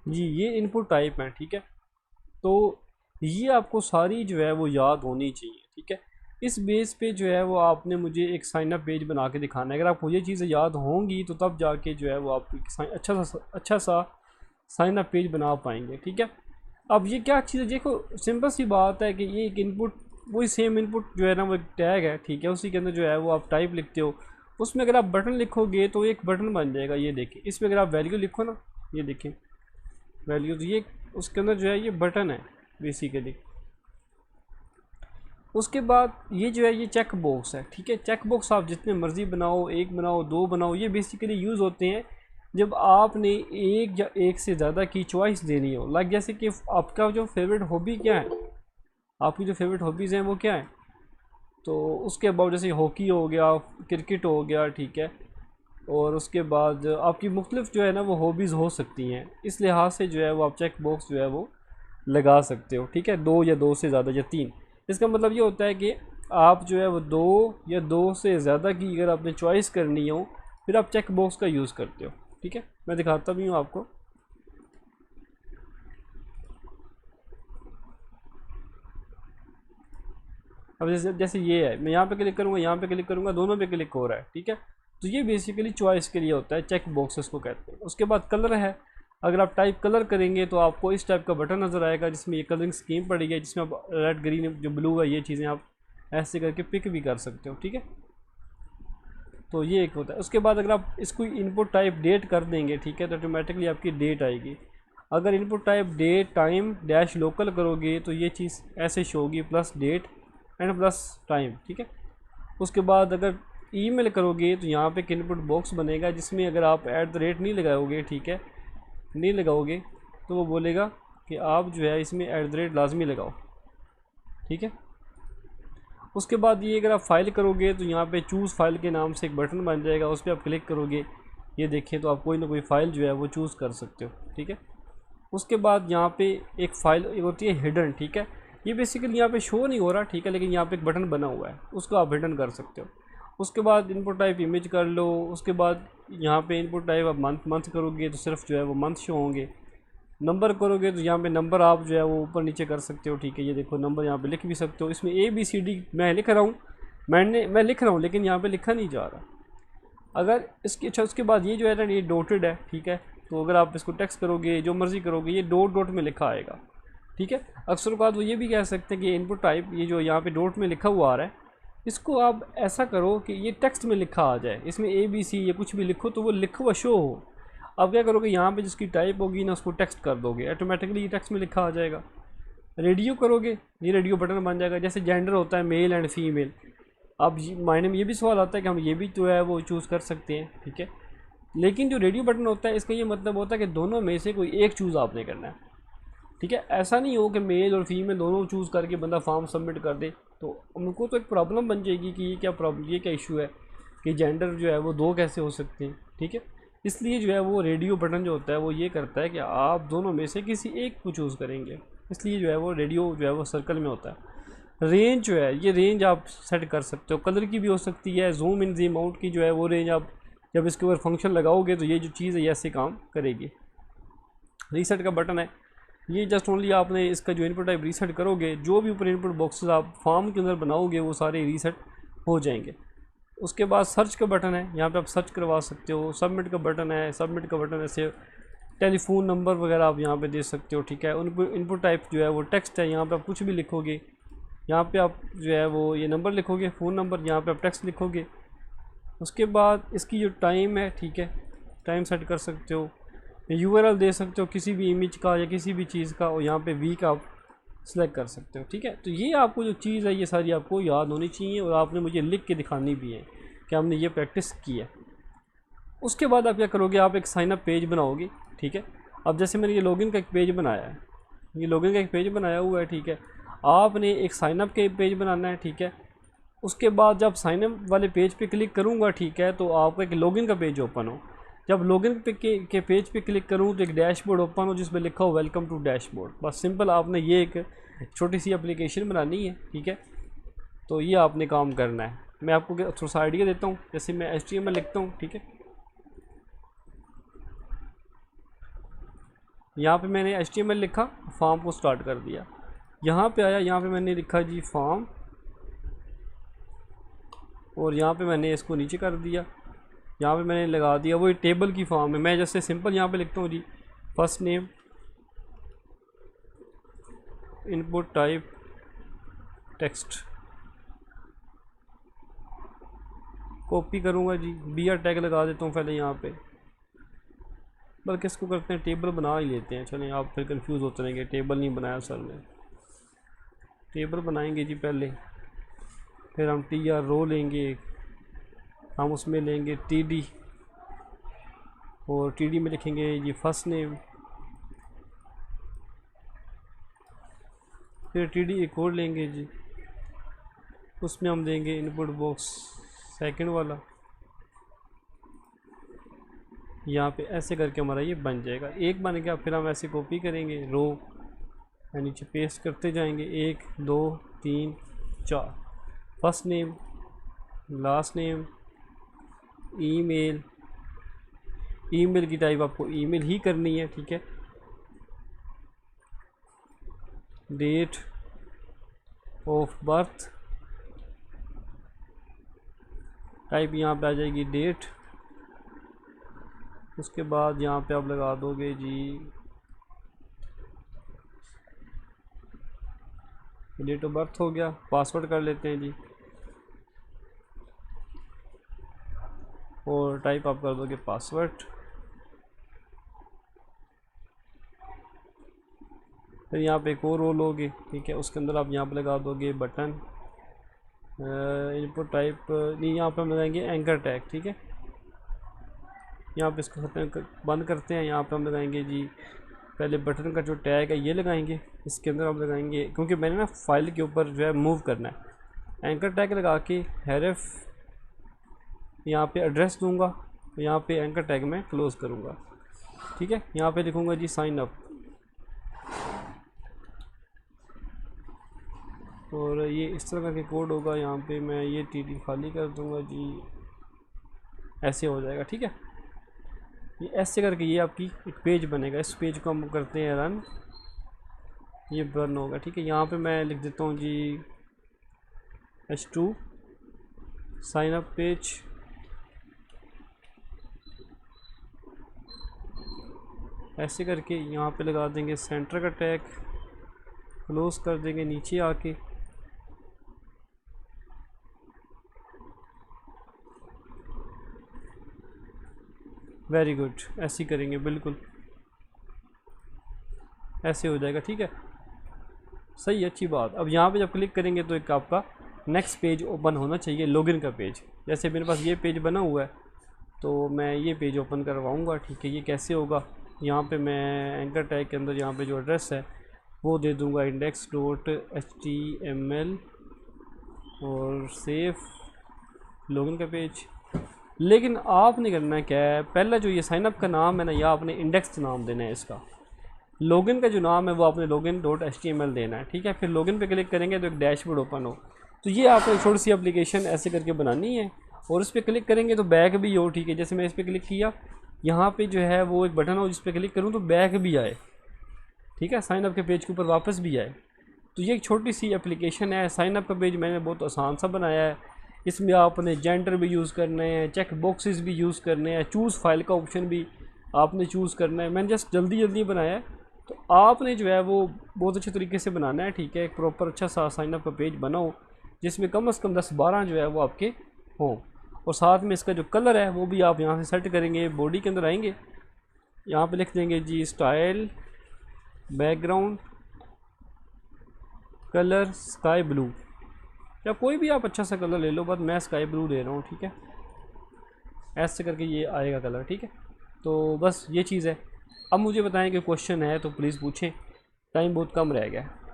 जी ये input type है, ठीक है। तो ये आपको सारी जो है वो याद होनी चाहिए, ठीक है। इस बेस पे जो है वो आपने मुझे एक साइन अप पेज बना के दिखाना है। अगर आपको ये चीज़ें याद होंगी तो तब जाके जो है वो आप अच्छा सा साइन अप पेज बना पाएंगे, ठीक है। अब ये क्या चीज़ है, देखो सिंपल सी बात है कि ये एक इनपुट, वही सेम इनपुट जो है ना वो एक टैग है, ठीक है। उसी के अंदर जो है वो आप टाइप लिखते हो, उसमें अगर आप बटन लिखोगे तो एक बटन बन जाएगा, ये देखिए। इसमें अगर आप वैल्यू लिखो ना, ये देखिए वैल्यू, तो ये उसके अंदर जो है ये बटन है बेसिकली। उसके बाद ये जो है ये चेक बॉक्स है, ठीक है। चेक बॉक्स आप जितने मर्जी बनाओ, एक बनाओ, दो बनाओ, ये बेसिकली यूज़ होते हैं जब आपने एक या एक से ज़्यादा की चॉइस देनी हो। लाइक जैसे कि आपका जो फेवरेट हॉबी क्या है, आपकी जो फेवरेट हॉबीज़ हैं वो क्या है, तो उसके अबाउट जैसे हॉकी हो गया, क्रिकेट हो गया, ठीक है। और उसके बाद आपकी मुख्तलिफ जो है ना वो हॉबीज़ हो सकती हैं। इस लिहाज से जो है वो आप चेक बॉक्स जो है वो लगा सकते हो, ठीक है। दो या दो से ज़्यादा या तीन, इसका मतलब ये होता है कि आप जो है वो दो या दो से ज़्यादा की अगर आपने चॉइस करनी हो फिर आप चेक बॉक्स का यूज़ करते हो, ठीक है। मैं दिखाता भी हूँ आपको। अब जैसे जैसे ये है, मैं यहाँ पे क्लिक करूँगा, यहाँ पे क्लिक करूँगा, दोनों पे क्लिक हो रहा है, ठीक है। तो ये बेसिकली चॉइस के लिए होता है, चेक बॉक्सेस को कहते हैं। उसके बाद कलर है, अगर आप टाइप कलर करेंगे तो आपको इस टाइप का बटन नज़र आएगा जिसमें ये कलरिंग स्कीम पड़ी है, जिसमें आप रेड ग्रीन जो ब्लू है ये चीज़ें आप ऐसे करके पिक भी कर सकते हो, ठीक है। तो ये एक होता है। उसके बाद अगर आप इसको इनपुट टाइप डेट कर देंगे, ठीक है, तो ऑटोमेटिकली आपकी डेट आएगी। अगर input type date time dash local करोगे तो ये चीज़ ऐसे शो होगी, plus date and plus time, ठीक है। उसके बाद अगर ईमेल करोगे तो यहाँ पे एक इनपुट बॉक्स बनेगा जिसमें अगर आप ऐट द रेट नहीं लगाओगे, ठीक है, नहीं लगाओगे तो वो बोलेगा कि आप जो है इसमें ऐट द रेट लाजमी लगाओ, ठीक है। उसके बाद ये अगर आप फाइल करोगे तो यहाँ पे चूज़ फाइल के नाम से एक बटन बन जाएगा, उस पर आप क्लिक करोगे, ये देखिए तो आप कोई ना कोई फ़ाइल जो है वो चूज़ कर सकते हो, ठीक है। उसके बाद यहाँ पे एक फ़ाइल एक होती है हिडन, ठीक है। ये बेसिकली यहाँ पे शो नहीं हो रहा, ठीक है, लेकिन यहाँ पे एक बटन बना हुआ है, उसको आप हिडन कर सकते हो। उसके बाद इनपुट टाइप इमेज कर लो। उसके बाद यहाँ पे इनपुट टाइप आप मंथ मंथ करोगे तो सिर्फ जो है वो मंथ शो होंगे। नंबर करोगे तो यहाँ पे नंबर आप जो है वो ऊपर नीचे कर सकते हो, ठीक है। ये देखो नंबर यहाँ पे लिख भी सकते हो। इसमें ABCD मैं लिख रहा हूँ, मैं लिख रहा हूँ लेकिन यहाँ पे लिखा नहीं जा रहा। अगर इसके अच्छा उसके बाद ये जो है ना ये डॉटेड है, ठीक है। तो अगर आप इसको टेक्स्ट करोगे जो मर्जी करोगे ये डॉट डॉट में लिखा आएगा, ठीक है। अक्सर बात वो ये भी कह सकते हैं कि इनपुट टाइप ये जो यहाँ पे डॉट में लिखा हुआ आ रहा है इसको आप ऐसा करो कि ये टेक्स्ट में लिखा आ जाए, इसमें ABC या कुछ भी लिखो तो वो लिखा हुआ शो हो। अब क्या करोगे, यहाँ पे जिसकी टाइप होगी ना उसको टेक्स्ट कर दोगे, ऑटोमेटिकली ये टेक्स्ट में लिखा आ जाएगा। रेडियो करोगे, ये रेडियो बटन बन जाएगा। जैसे जेंडर होता है मेल एंड फीमेल, अब मायने में ये भी सवाल आता है कि हम ये भी जो है वो चूज़ कर सकते हैं, ठीक है। लेकिन जो रेडियो बटन होता है इसका ये मतलब होता है कि दोनों में से कोई एक चूज़ आपने करना है, ठीक है। ऐसा नहीं हो कि मेल और फीमेल दोनों चूज़ करके बंदा फॉर्म सबमिट कर दे, तो उनको तो एक प्रॉब्लम बन जाएगी कि ये क्या प्रॉब्लम, ये क्या इशू है कि जेंडर जो है वो दो कैसे हो सकते हैं, ठीक है। इसलिए जो है वो रेडियो बटन जो होता है वो ये करता है कि आप दोनों में से किसी एक को चूज़ करेंगे, इसलिए जो है वो रेडियो जो है वो सर्कल में होता है। रेंज जो है ये रेंज आप सेट कर सकते हो, कलर की भी हो सकती है, जूम इन जूम आउट की जो है वो रेंज आप जब इसके ऊपर फंक्शन लगाओगे तो ये जो चीज़ है ये ऐसे काम करेगी। रीसेट का बटन है, ये जस्ट ओनली आपने इसका जो इनपुट टाइप रीसेट करोगे, जो भी ऊपर इनपुट बॉक्सेस आप फॉर्म के अंदर बनाओगे वो सारे रीसेट हो जाएंगे। उसके बाद सर्च का बटन है, यहाँ पे आप सर्च करवा सकते हो। सबमिट का बटन है, सबमिट का बटन ऐसे टेलीफोन नंबर वगैरह आप यहाँ पे दे सकते हो, ठीक है। उन इनपुट टाइप जो है वो टेक्स्ट है, यहाँ पे आप कुछ भी लिखोगे, यहाँ पे आप जो है वो ये नंबर लिखोगे, फ़ोन नंबर, यहाँ पे आप टेक्स्ट लिखोगे। उसके बाद इसकी जो टाइम है, ठीक है, टाइम सेट कर सकते हो। URL दे सकते हो किसी भी इमेज का या किसी भी चीज़ का, और यहाँ पे वीक आप सिलेक्ट कर सकते हो, ठीक है। तो ये आपको जो चीज़ है ये सारी आपको याद होनी चाहिए और आपने मुझे लिख के दिखानी भी है कि हमने ये प्रैक्टिस की है। उसके बाद आप क्या करोगे, आप एक साइन अप पेज बनाओगे, ठीक है। अब जैसे मैंने ये लॉगिन का एक पेज बनाया है, ये लॉगिन का एक पेज बनाया हुआ है, ठीक है। आपने एक साइन अप के पेज बनाना है, ठीक है। उसके बाद जब साइन अप वाले पेज पे क्लिक करूँगा, ठीक है, तो आपका एक लॉगिन का पेज ओपन हो। जब लॉगिन पे के पेज पे क्लिक करूँ तो एक डैशबोर्ड ओपन हो जिसमें लिखा हो वेलकम टू डैशबोर्ड। बस सिंपल आपने ये एक छोटी सी एप्लीकेशन बनानी है, ठीक है। तो ये आपने काम करना है। मैं आपको थोड़ा सा आइडिया देता हूँ, जैसे मैं HTML लिखता हूँ, ठीक है। यहाँ पे मैंने HTML लिखा, फॉर्म को स्टार्ट कर दिया। यहाँ पे आया, यहाँ पे मैंने लिखा जी फॉर्म, और यहाँ पे मैंने इसको नीचे कर दिया। यहाँ पे मैंने लगा दिया वो टेबल की फॉर्म है। मैं जैसे सिंपल यहाँ पे लिखता हूँ जी first name, input type text, copy करूँगा जी, BR टैग लगा देता हूँ पहले यहाँ पे, बल्कि इसको करते हैं टेबल बना ही लेते हैं। चलें, आप फिर कंफ्यूज होते रहेंगे, टेबल नहीं बनाया सर ने, टेबल बनाएंगे जी पहले। फिर हम TR रो लेंगे, हम उसमें लेंगे TD, और TD में लिखेंगे जी फर्स्ट नेम। फिर TD एक और लेंगे जी, उसमें हम देंगे इनपुट बॉक्स सेकंड वाला। यहाँ पे ऐसे करके हमारा ये बन जाएगा, एक बन गया। फिर हम ऐसे कॉपी करेंगे रो, नीचे पेस्ट करते जाएंगे, 1 2 3 4, first name, last name, email. Email की टाइप आपको ईमेल ही करनी है, ठीक है। डेट ऑफ बर्थ, टाइप यहाँ पे आ जाएगी डेट। उसके बाद यहाँ पे आप लगा दोगे जी डेट ऑफ बर्थ हो गया। पासवर्ड कर लेते हैं जी, और टाइप आप कर दोगे पासवर्ड। फिर यहाँ पे एक और रो लोगे, ठीक है, उसके अंदर आप यहाँ पे लगा दोगे बटन। इनपुट टाइप नहीं, यहाँ पे हम लगाएंगे एंकर टैग, ठीक है। यहाँ पे इसको बंद करते हैं। यहाँ पे हम लगाएंगे जी पहले बटन का जो टैग है ये लगाएंगे, इसके अंदर हम लगाएंगे, क्योंकि मैंने ना फाइल के ऊपर जो है मूव करना है। एंकर टैग लगा के हैरफ यहाँ पे एड्रेस दूंगा, तो यहाँ पे एंकर टैग में क्लोज करूँगा, ठीक है। यहाँ पे लिखूँगा जी साइन अप, और ये इस तरह का कोड होगा। यहाँ पे मैं ये TD खाली कर दूँगा जी, ऐसे हो जाएगा, ठीक है। ये ऐसे करके ये आपकी एक पेज बनेगा। इस पेज को हम करते हैं रन, ये रन होगा, ठीक है। यहाँ पे मैं लिख देता हूँ जी H2 साइन अप पेज, ऐसे करके यहाँ पे लगा देंगे सेंटर का टैग, क्लोज कर देंगे नीचे आके। वेरी गुड, ऐसे ही करेंगे, बिल्कुल ऐसे हो जाएगा, ठीक है। सही, अच्छी बात। अब यहाँ पे जब क्लिक करेंगे तो एक आपका नेक्स्ट पेज ओपन होना चाहिए, लॉगिन का पेज। जैसे मेरे पास ये पेज बना हुआ है तो मैं ये पेज ओपन करवाऊँगा, ठीक है। ये कैसे होगा, यहाँ पे मैं एंकर टैग के अंदर यहाँ पे जो एड्रेस है वो दे दूँगा index.html, और सेव लॉगिन का पेज। लेकिन आपने करना क्या है, पहला जो ये साइनअप का नाम है ना, या आपने इंडेक्स नाम देना है इसका। लॉगिन का जो नाम है वो आपने login.html देना है, ठीक है। फिर लॉगिन पे क्लिक करेंगे तो एक डैशबोर्ड ओपन हो। तो ये आपने छोटी सी एप्लीकेशन ऐसे करके बनानी है, और उस पर क्लिक करेंगे तो बैक भी हो, ठीक है। जैसे मैं इस पर क्लिक किया, यहाँ पे जो है वो एक बटन हो जिस पर क्लिक करूँ तो बैक भी आए, ठीक है, साइनअप के पेज के ऊपर वापस भी आए। तो ये एक छोटी सी एप्लीकेशन है। साइनअप का पेज मैंने बहुत आसान सा बनाया है। इसमें आपने जेंडर भी यूज़ करने हैं, चेक बॉक्सेस भी यूज़ करने हैं, चूज़ फाइल का ऑप्शन भी आपने चूज़ करना है। मैंने जस्ट जल्दी जल्दी बनाया है, तो आपने जो है वो बहुत अच्छे तरीके से बनाना है, ठीक है। एक प्रॉपर अच्छा सा साइनअप का पेज बनाओ जिसमें कम से कम 10-12 जो है वो आपके हों, और साथ में इसका जो कलर है वो भी आप यहाँ से सेट करेंगे। बॉडी के अंदर आएंगे, यहाँ पे लिख देंगे जी style background colour sky blue, या कोई भी आप अच्छा सा कलर ले लो, बस मैं स्काई ब्लू दे रहा हूँ, ठीक है। ऐसे करके ये आएगा कलर, ठीक है। तो बस ये चीज़ है। अब मुझे बताएं कि क्वेश्चन है तो प्लीज़ पूछें, टाइम बहुत कम रह गया है।